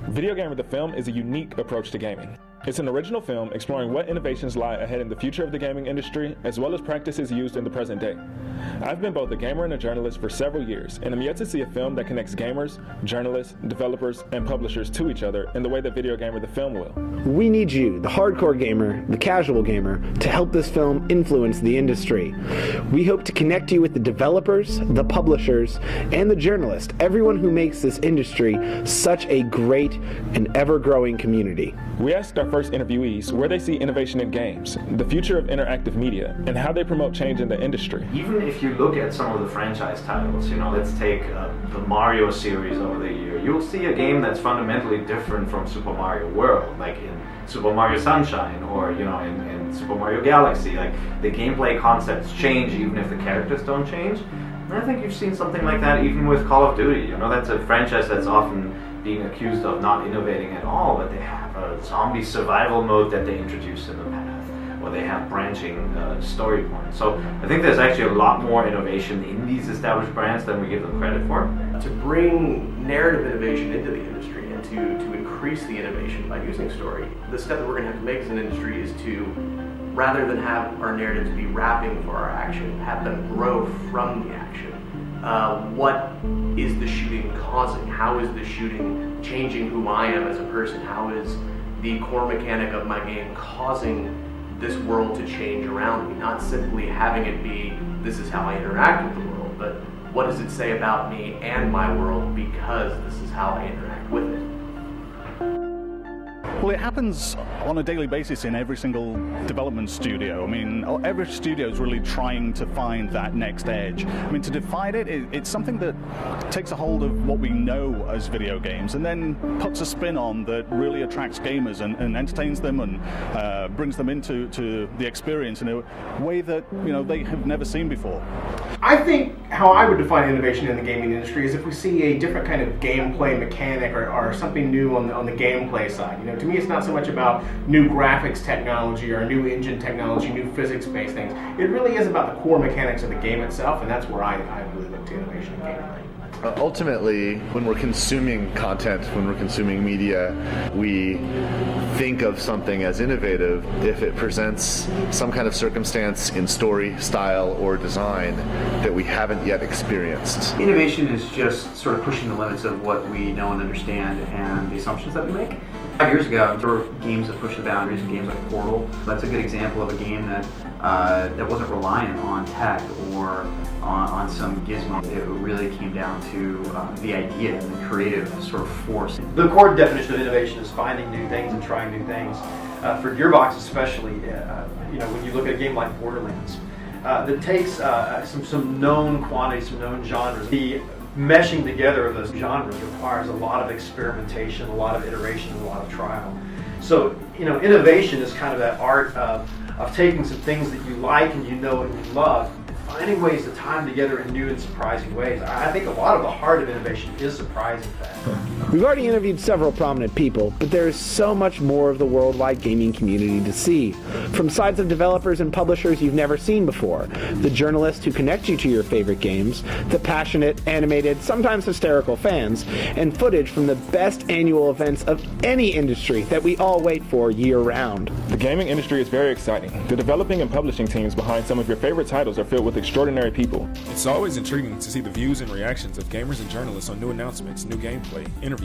Videogamer the film is a unique approach to gaming. It's an original film exploring what innovations lie ahead in the future of the gaming industry, as well as practices used in the present day. I've been both a gamer and a journalist for several years, and I'm yet to see a film that connects gamers, journalists, developers, and publishers to each other in the way that Videogamer the film will. We need you, the hardcore gamer, the casual gamer, to help this film influence the industry. We hope to connect you with the developers, the publishers, and the journalists, everyone who makes this industry such a great and ever-growing community. We asked our first interviewees where they see innovation in games, the future of interactive media, and how they promote change in the industry. Even if you look at some of the franchise titles, let's take the Mario series over the year, you'll see a game that's fundamentally different from Super Mario World, like in Super Mario Sunshine or in Super Mario Galaxy. Like the gameplay concepts change even if the characters don't change. And I think you've seen something like that even with Call of Duty. That's a franchise that's often being accused of not innovating at all, but they have a zombie survival mode that they introduced in the path, or they have branching story points. So I think there's actually a lot more innovation in these established brands than we give them credit for. To bring narrative innovation into the industry and to increase the innovation by using story, the step that we're going to have to make as an industry is to, rather than have our narratives be wrapping for our action, have them grow from the action. What is the shooting causing? How is the shooting changing who I am as a person? How is the core mechanic of my game causing this world to change around me? Not simply having it be, this is how I interact with the world, but what does it say about me and my world because this is how I interact with it? Well, it happens on a daily basis in every single development studio. Every studio is really trying to find that next edge. To define it, it's something that takes a hold of what we know as video games and then puts a spin on that really attracts gamers and entertains them and brings them into the experience in a way that they have never seen before. I think how I would define innovation in the gaming industry is if we see a different kind of gameplay mechanic or something new on the gameplay side. To me, it's not so much about new graphics technology or new engine technology, new physics-based things. It really is about the core mechanics of the game itself, and that's where I really look to innovation in gaming. Ultimately, when we're consuming content, when we're consuming media, we think of something as innovative if it presents some kind of circumstance in story, style, or design that we haven't yet experienced. Innovation is just sort of pushing the limits of what we know and understand and the assumptions that we make. 5 years ago, there were games that pushed the boundaries, games like Portal. That's a good example of a game that wasn't reliant on tech or on some gizmo. It really came down to the idea and the creative sort of force. The core definition of innovation is finding new things and trying new things. For Gearbox especially, when you look at a game like Borderlands, that takes some known quantities, some known genres. The meshing together of those genres requires a lot of experimentation, a lot of iteration, a lot of trial. So, innovation is kind of that art of taking some things that you like and you love, finding ways to tie them together in new and surprising ways. I think a lot of the heart of innovation is surprising factor. We've already interviewed several prominent people, but there is so much more of the worldwide gaming community to see. From sides of developers and publishers you've never seen before, the journalists who connect you to your favorite games, the passionate, animated, sometimes hysterical fans, and footage from the best annual events of any industry that we all wait for year-round. The gaming industry is very exciting. The developing and publishing teams behind some of your favorite titles are filled with extraordinary people. It's always intriguing to see the views and reactions of gamers and journalists on new announcements, new gameplay, interviews.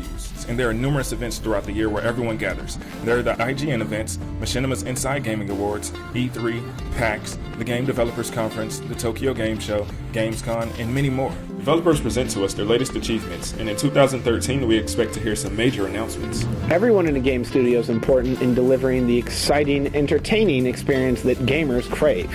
And there are numerous events throughout the year where everyone gathers. There are the IGN events, Machinima's Inside Gaming Awards, E3, PAX, the Game Developers Conference, the Tokyo Game Show, Gamescom, and many more. Developers present to us their latest achievements, and in 2013 we expect to hear some major announcements. Everyone in a game studio is important in delivering the exciting, entertaining experience that gamers crave.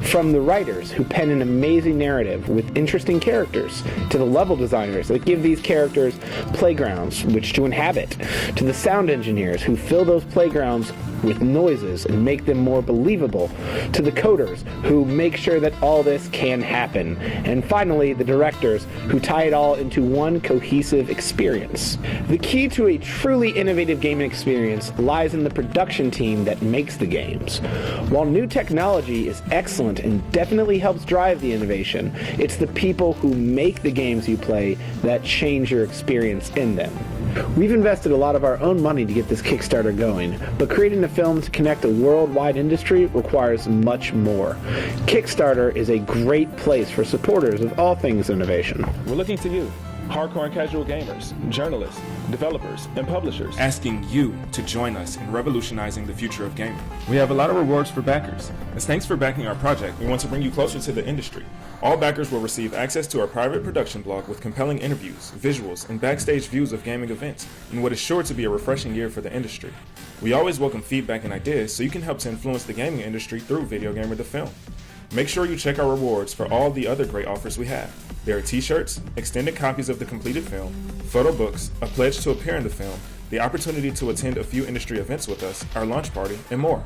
From the writers who pen an amazing narrative with interesting characters, to the level designers that give these characters playgrounds which to inhabit, to the sound engineers who fill those playgrounds with noises and make them more believable, to the coders who make sure that all this can happen, and finally the directors who tie it all into one cohesive experience. The key to a truly innovative gaming experience lies in the production team that makes the games. While new technology is excellent and definitely helps drive the innovation, it's the people who make the games you play that change your experience in them. We've invested a lot of our own money to get this Kickstarter going, but creating a film to connect a worldwide industry requires much more. Kickstarter is a great place for supporters of all things innovation. We're looking to you, hardcore and casual gamers, journalists, developers, and publishers, asking you to join us in revolutionizing the future of gaming. We have a lot of rewards for backers. As thanks for backing our project, we want to bring you closer to the industry. All backers will receive access to our private production blog with compelling interviews, visuals, and backstage views of gaming events in what is sure to be a refreshing year for the industry. We always welcome feedback and ideas so you can help to influence the gaming industry through Videogamer the film. Make sure you check our rewards for all the other great offers we have. There are t-shirts, extended copies of the completed film, photo books, a pledge to appear in the film, the opportunity to attend a few industry events with us, our launch party, and more.